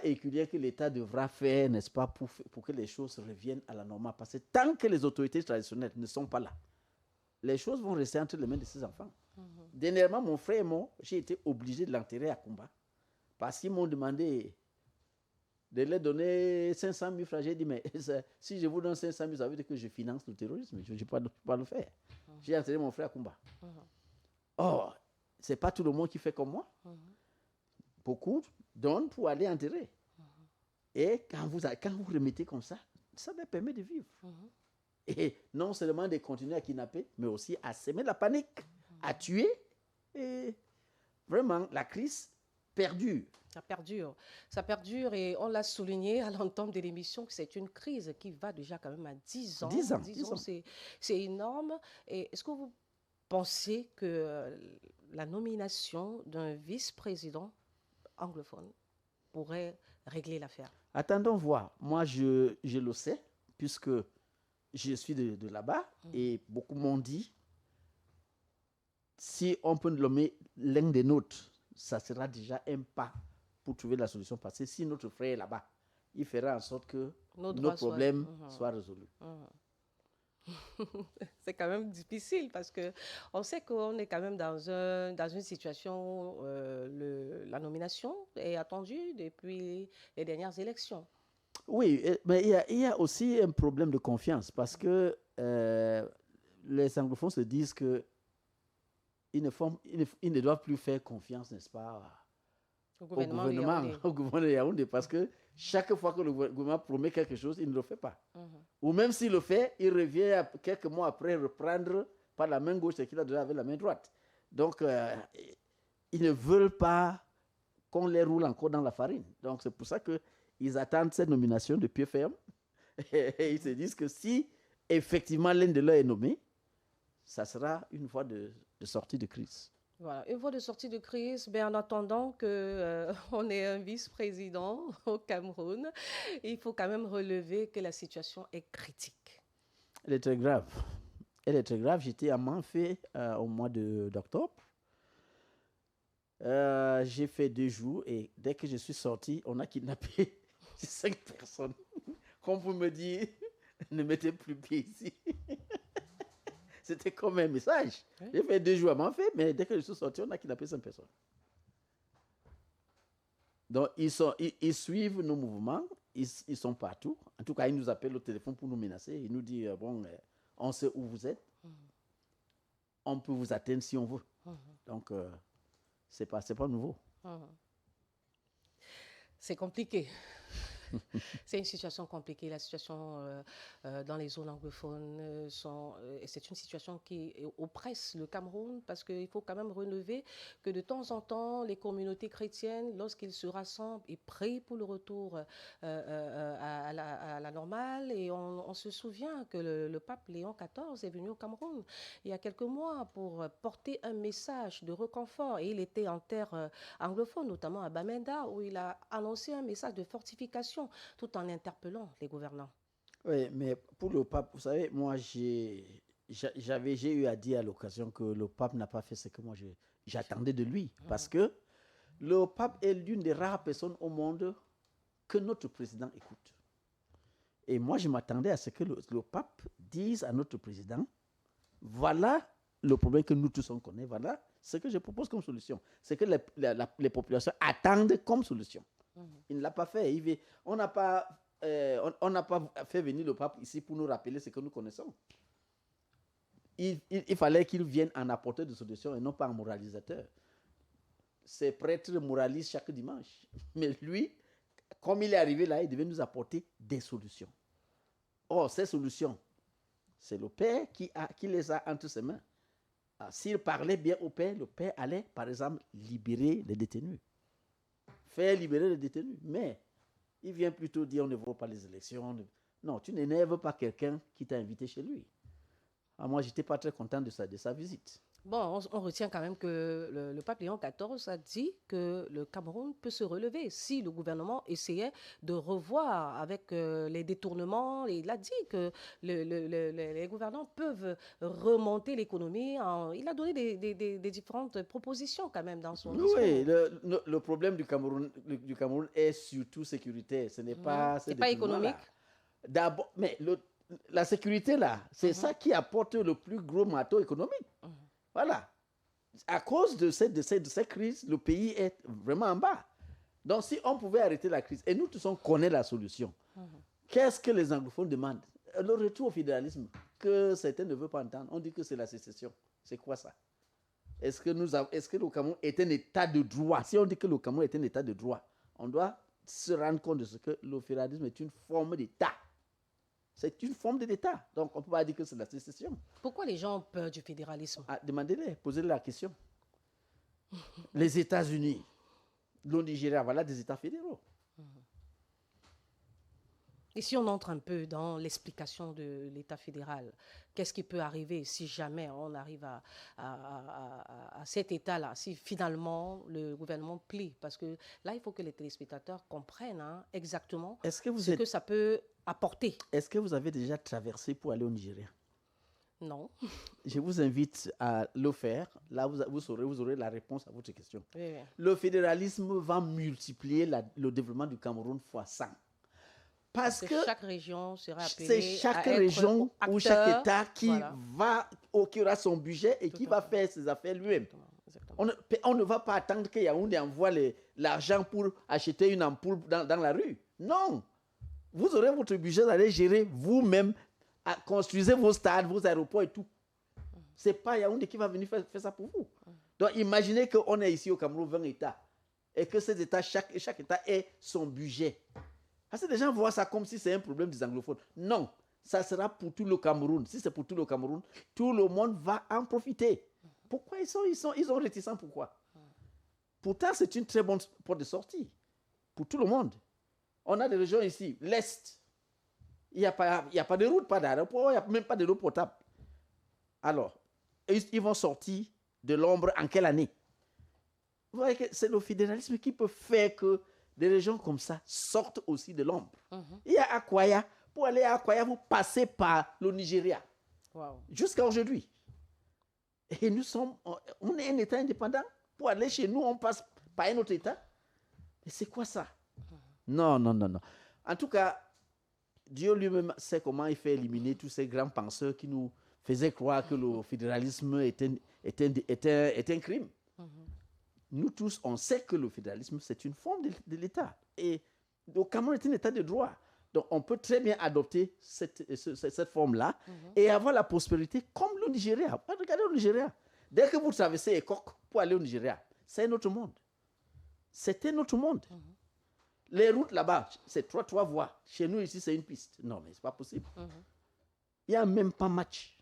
éculier que l'État devra faire, n'est-ce pas, pour que les choses reviennent à la normale. Parce que tant que les autorités traditionnelles ne sont pas là, les choses vont rester entre les mains de ces enfants. Dernièrement, mon frère et moi, j'ai été obligé de l'enterrer à Kumba parce qu'ils m'ont demandé de leur donner 500 000 francs. J'ai dit, mais si je vous donne 500 000, ça veut dire que je finance le terrorisme. Je ne peux pas le faire. J'ai enterré mon frère à Kumba. Or, ce n'est pas tout le monde qui fait comme moi. Beaucoup donnent pour aller enterrer. Et quand vous remettez comme ça leur permet de vivre. Et non seulement de continuer à kidnapper, mais aussi à semer la panique, à tuer. Et vraiment, la crise perdure. Ça perdure et on l'a souligné à l'entame de l'émission que c'est une crise qui va déjà quand même à 10 ans. 10 ans. C'est énorme. Et est-ce que vous pensez que la nomination d'un vice-président anglophone pourrait régler l'affaire? Attendons voir. Moi, je le sais, puisque je suis de là-bas et beaucoup m'ont dit, si on peut nommer l'un des nôtres, ça sera déjà un pas pour trouver la solution. Parce que si notre frère est là-bas, il fera en sorte que nos problèmes soient résolus. C'est quand même difficile parce qu'on sait qu'on est quand même dans une situation, la nomination est attendue depuis les dernières élections. Oui, mais il y a aussi un problème de confiance parce que les anglophones se disent qu'ils ne doivent plus faire confiance, n'est-ce pas, au gouvernement de Yaoundé, parce que chaque fois que le gouvernement promet quelque chose, il ne le fait pas. Ou même s'il le fait, il revient quelques mois après reprendre par la main gauche ce qu'il a déjà avec la main droite. Donc, ils ne veulent pas qu'on les roule encore dans la farine. Donc, c'est pour ça qu'ils attendent cette nomination de pied ferme. Et ils se disent que si effectivement l'un de leurs est nommé, ça sera une voie de sortie de crise. Voilà, une voie de sortie de crise, mais en attendant qu'on ait un vice-président au Cameroun, il faut quand même relever que la situation est critique. Elle est très grave. Elle est très grave. J'étais à Manfé au mois d'octobre. J'ai fait 2 jours et dès que je suis sorti, on a kidnappé 5 personnes. Comme vous me dites, ne mettez plus pied ici. C'était comme un message. Oui. J'ai fait 2 jours à Manfé, mais dès que je suis sorti, on a kidnappé 5 personnes. Donc, ils suivent nos mouvements, ils sont partout. En tout cas, ils nous appellent au téléphone pour nous menacer. Ils nous disent, on sait où vous êtes. On peut vous atteindre si on veut. Donc, c'est pas nouveau. C'est compliqué. C'est une situation compliquée. La situation dans les zones anglophones, c'est une situation qui oppresse le Cameroun parce qu'il faut quand même relever que de temps en temps, les communautés chrétiennes, lorsqu'ils se rassemblent, ils prient pour le retour à la normale. Et on se souvient que le pape Léon XIV est venu au Cameroun il y a quelques mois pour porter un message de réconfort. Et il était en terre anglophone, notamment à Bamenda, où il a annoncé un message de fortification tout en interpellant les gouvernants. Oui, mais pour le pape, vous savez, moi, j'ai eu à dire à l'occasion que le pape n'a pas fait ce que moi j'attendais de lui. Parce que le pape est l'une des rares personnes au monde que notre président écoute. Et moi, je m'attendais à ce que le pape dise à notre président, voilà le problème que nous tous on connaît, voilà ce que je propose comme solution. C'est que les populations attendent comme solution. Il ne l'a pas fait. On n'a pas fait venir le pape ici pour nous rappeler ce que nous connaissons. Il fallait qu'il vienne en apporter des solutions et non pas en moralisateur. Ces prêtres moralisent chaque dimanche. Mais lui, comme il est arrivé là, il devait nous apporter des solutions. Or, ces solutions, c'est le père qui les a entre ses mains. S'il parlait bien au père, le père allait, par exemple, libérer les détenus. Faire libérer les détenus. Mais il vient plutôt dire on ne voit pas les élections. Non, tu n'énerves pas quelqu'un qui t'a invité chez lui. Moi, je n'étais pas très content de sa visite. Bon, on retient quand même que le pape Léon XIV a dit que le Cameroun peut se relever si le gouvernement essayait de revoir avec les détournements. Il a dit que les gouvernants peuvent remonter l'économie. Il a donné des différentes propositions quand même dans son discours. Oui, le problème du Cameroun est surtout sécuritaire. Ce n'est pas... C'est pas économique. D'abord, mais la sécurité là, c'est ça qui apporte le plus gros marteau économique. Voilà. À cause de cette crise, le pays est vraiment en bas. Donc, si on pouvait arrêter la crise, et nous tous on connaît la solution, qu'est-ce que les anglophones demandent? Le retour au fédéralisme, que certains ne veulent pas entendre. On dit que c'est la sécession. C'est quoi ça? Est-ce que le Cameroun est un état de droit? Si on dit que le Cameroun est un état de droit, on doit se rendre compte de ce que le fédéralisme est une forme d'état. C'est une forme d'État. Donc, on ne peut pas dire que c'est la sécession. Pourquoi les gens ont peur du fédéralisme? Demandez-les, posez-les la question. Les États-Unis, le Nigeria, voilà des États fédéraux. Et si on entre un peu dans l'explication de l'État fédéral, qu'est-ce qui peut arriver si jamais on arrive à cet État-là, si finalement le gouvernement plie? Parce que là, il faut que les téléspectateurs comprennent exactement ce que ça peut apporter. Est-ce que vous avez déjà traversé pour aller au Nigeria? Non. Je vous invite à le faire. Là, vous aurez la réponse à votre question. Oui. Le fédéralisme va multiplier le développement du Cameroun fois 100. Parce que chaque région sera appelée c'est chaque région ou chaque État qui aura son budget et qui va faire ses affaires lui-même. On ne va pas attendre que Yaoundé envoie l'argent pour acheter une ampoule dans la rue. Non. Vous aurez votre budget d'aller gérer vous-même, construisez vos stades, vos aéroports et tout. Ce n'est pas Yaoundé qui va venir faire ça pour vous. Donc imaginez qu'on est ici au Cameroun 20 États et que ces États, chaque État ait son budget. Parce que les gens voient ça comme si c'est un problème des anglophones. Non, ça sera pour tout le Cameroun. Si c'est pour tout le Cameroun, tout le monde va en profiter. Pourquoi ils sont réticents? Pourquoi? Pourtant, c'est une très bonne porte de sortie pour tout le monde. On a des régions ici, l'Est. Il n'y a pas de route, pas d'aéroport, il n'y a même pas de l'eau potable. Alors, ils vont sortir de l'ombre en quelle année? Vous voyez que c'est le fédéralisme qui peut faire que des régions comme ça sortent aussi de l'ombre. Il y a Akwaya. Pour aller à Akwaya, vous passez par le Nigeria. Wow. Jusqu'à aujourd'hui. Et on est un État indépendant. Pour aller chez nous, on passe par un autre État. Mais c'est quoi ça? Non. En tout cas, Dieu lui-même sait comment il fait éliminer tous ces grands penseurs qui nous faisaient croire que le fédéralisme était un crime. Nous tous, on sait que le fédéralisme, c'est une forme de l'État. Et le Cameroun est un État de droit. Donc, on peut très bien adopter cette forme-là et avoir la prospérité comme le Nigeria. Regardez le Nigeria. Dès que vous traversez Ekok pour aller au Nigeria, c'est un autre monde. C'est un autre monde. Les routes là-bas, c'est 3 voies. Chez nous, ici, c'est une piste. Non, mais ce n'est pas possible. Il n'y a même pas match.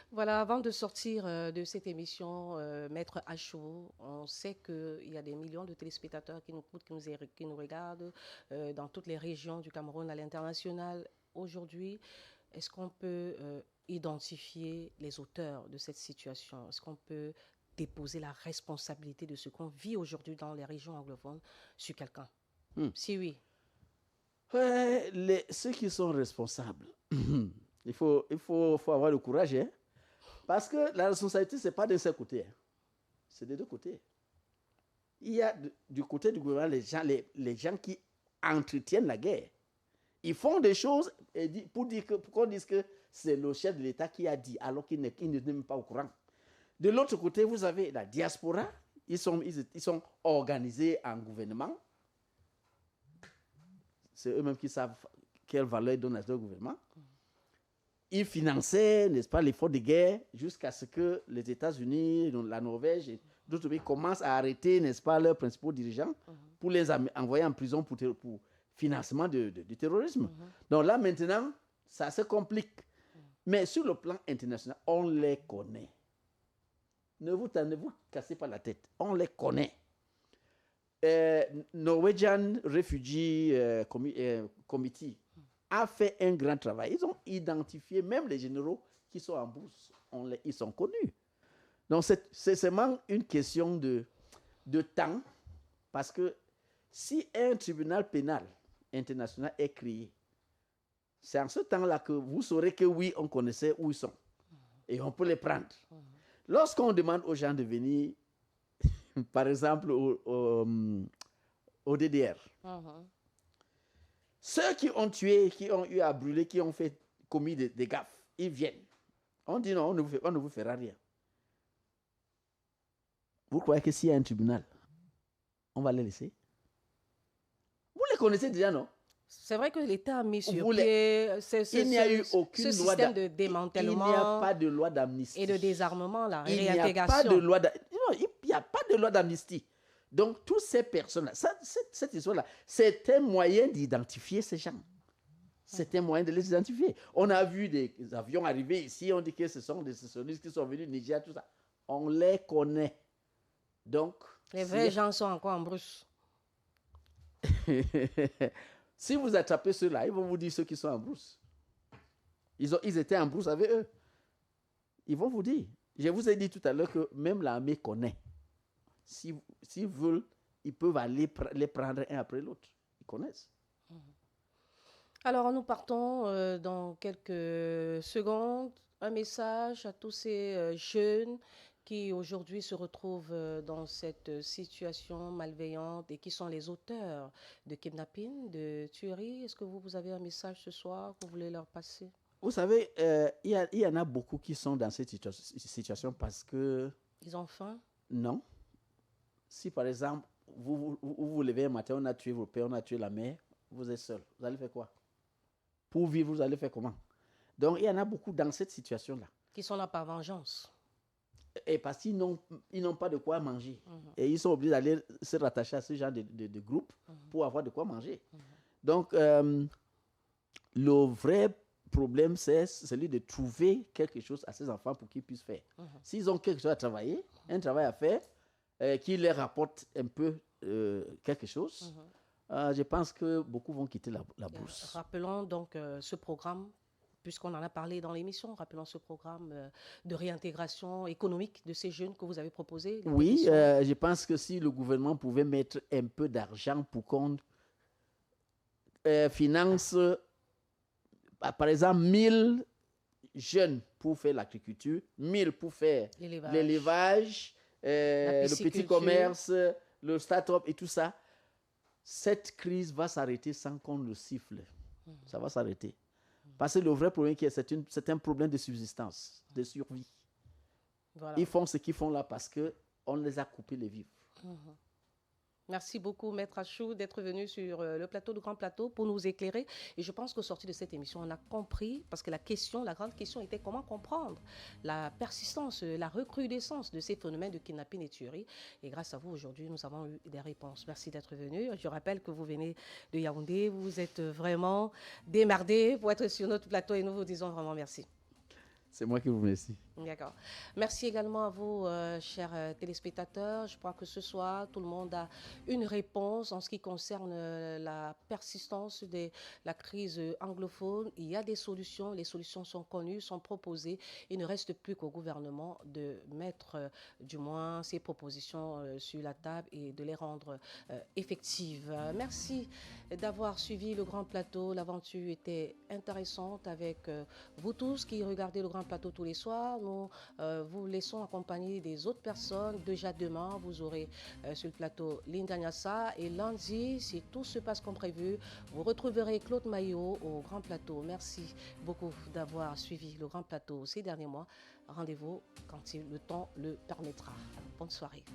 Voilà, avant de sortir de cette émission, Maître Acho, on sait qu'il y a des millions de téléspectateurs qui nous regardent dans toutes les régions du Cameroun à l'international. Aujourd'hui, est-ce qu'on peut identifier les auteurs de cette situation? Est-ce qu'on peut déposer la responsabilité de ce qu'on vit aujourd'hui dans les régions anglophones sur quelqu'un? Si oui. Ceux qui sont responsables, il faut avoir le courage, hein? Parce que la responsabilité, ce n'est pas d'un seul côté. Hein. C'est des deux côtés. Il y a du côté du gouvernement les gens qui entretiennent la guerre. Ils font des choses pour qu'on dise que c'est le chef de l'État qui a dit, alors qu'il n'est même pas au courant. De l'autre côté, vous avez la diaspora. Ils sont organisés en gouvernement. C'est eux-mêmes qui savent quelle valeur ils donnent à leur gouvernement. Ils finançaient, n'est-ce pas, l'effort de guerre jusqu'à ce que les États-Unis, la Norvège et d'autres pays commencent à arrêter, n'est-ce pas, leurs principaux dirigeants pour les envoyer en prison pour financement du terrorisme. Donc là, maintenant, ça se complique. Mais sur le plan international, on les connaît. Ne vous cassez pas la tête. On les connaît. Norwegian Refugee Committee a fait un grand travail. Ils ont identifié même les généraux qui sont en bourse. Ils sont connus. Donc, c'est seulement une question de temps, parce que si un tribunal pénal international est créé, c'est en ce temps-là que vous saurez que oui, on connaissait où ils sont. Et on peut les prendre. Lorsqu'on demande aux gens de venir, par exemple, au DDR, ceux qui ont tué, qui ont eu à brûler, qui ont commis des gaffes, ils viennent. On dit non, on ne vous fera rien. Vous croyez que s'il y a un tribunal, on va les laisser? Vous les connaissez déjà, non? C'est vrai que l'État a mis sur pied il n'y a eu aucune ce loi système de démantèlement. Il n'y a pas de loi d'amnistie. Et de désarmement, là, il réintégration. n'y a pas de loi il n'y a pas de loi d'amnistie. Donc, toutes ces personnes-là, cette histoire-là, c'est un moyen d'identifier ces gens. C'est un moyen de les identifier. On a vu des avions arriver ici, on dit que ce sont des sécessionnistes qui sont venus du Niger, tout ça. On les connaît. Donc, les vrais gens sont encore en brousse. Si vous attrapez ceux-là, ils vont vous dire ceux qui sont en brousse. Ils étaient en brousse avec eux. Ils vont vous dire. Je vous ai dit tout à l'heure que même l'armée connaît. S'ils veulent, ils peuvent aller les prendre un après l'autre. Ils connaissent. Alors, nous partons dans quelques secondes. Un message à tous ces jeunes qui aujourd'hui se retrouvent dans cette situation malveillante et qui sont les auteurs de kidnapping, de tuerie. Est-ce que vous avez un message ce soir que vous voulez leur passer? Vous savez, il y en a beaucoup qui sont dans cette situation parce que... Ils ont faim? Non. Si par exemple, vous vous levez un matin, on a tué vos pères, on a tué la mère, vous êtes seul. Vous allez faire quoi? Pour vivre, vous allez faire comment? Donc, il y en a beaucoup dans cette situation-là. Qui sont là par vengeance. Et parce qu'ils n'ont pas de quoi manger. Et ils sont obligés d'aller se rattacher à ce genre de groupe pour avoir de quoi manger. Donc, le vrai problème, c'est celui de trouver quelque chose à ces enfants pour qu'ils puissent faire. S'ils ont quelque chose à travailler, un travail à faire, qui leur rapporte un peu quelque chose, je pense que beaucoup vont quitter la bourse. Rappelons donc ce programme, puisqu'on en a parlé dans l'émission, rappelons ce programme de réintégration économique de ces jeunes que vous avez proposé. Oui, je pense que si le gouvernement pouvait mettre un peu d'argent pour qu'on finance, par exemple, 1000 jeunes pour faire l'agriculture, 1000 pour faire l'élevage, le petit commerce, le start-up et tout ça, cette crise va s'arrêter sans qu'on le siffle. Ça va s'arrêter. Parce que le vrai problème, c'est un problème de subsistance, de survie. Voilà. Ils font ce qu'ils font là parce qu'on les a coupés les vivres. Merci beaucoup, Maître Achou, d'être venu sur le plateau du Grand Plateau pour nous éclairer. Et je pense qu'au sorti de cette émission, on a compris, parce que la grande question était comment comprendre la persistance, la recrudescence de ces phénomènes de kidnapping et tuerie. Et grâce à vous, aujourd'hui, nous avons eu des réponses. Merci d'être venu. Je rappelle que vous venez de Yaoundé. Vous êtes vraiment démerdé pour être sur notre plateau et nous vous disons vraiment merci. C'est moi qui vous remercie. D'accord. Merci également à vous, chers téléspectateurs. Je crois que ce soir, tout le monde a une réponse en ce qui concerne la persistance de la crise anglophone. Il y a des solutions. Les solutions sont connues, sont proposées. Il ne reste plus qu'au gouvernement de mettre, du moins, ces propositions sur la table et de les rendre effectives. Merci d'avoir suivi le Grand Plateau. L'aventure était intéressante avec vous tous qui regardez le Grand Plateau tous les soirs. Nous vous laissons accompagner des autres personnes. Déjà demain, vous aurez sur le plateau Linda Nyassa. Et lundi, si tout se passe comme prévu, vous retrouverez Claude Maillot au Grand Plateau. Merci beaucoup d'avoir suivi le Grand Plateau ces derniers mois. Rendez-vous quand le temps le permettra. Bonne soirée.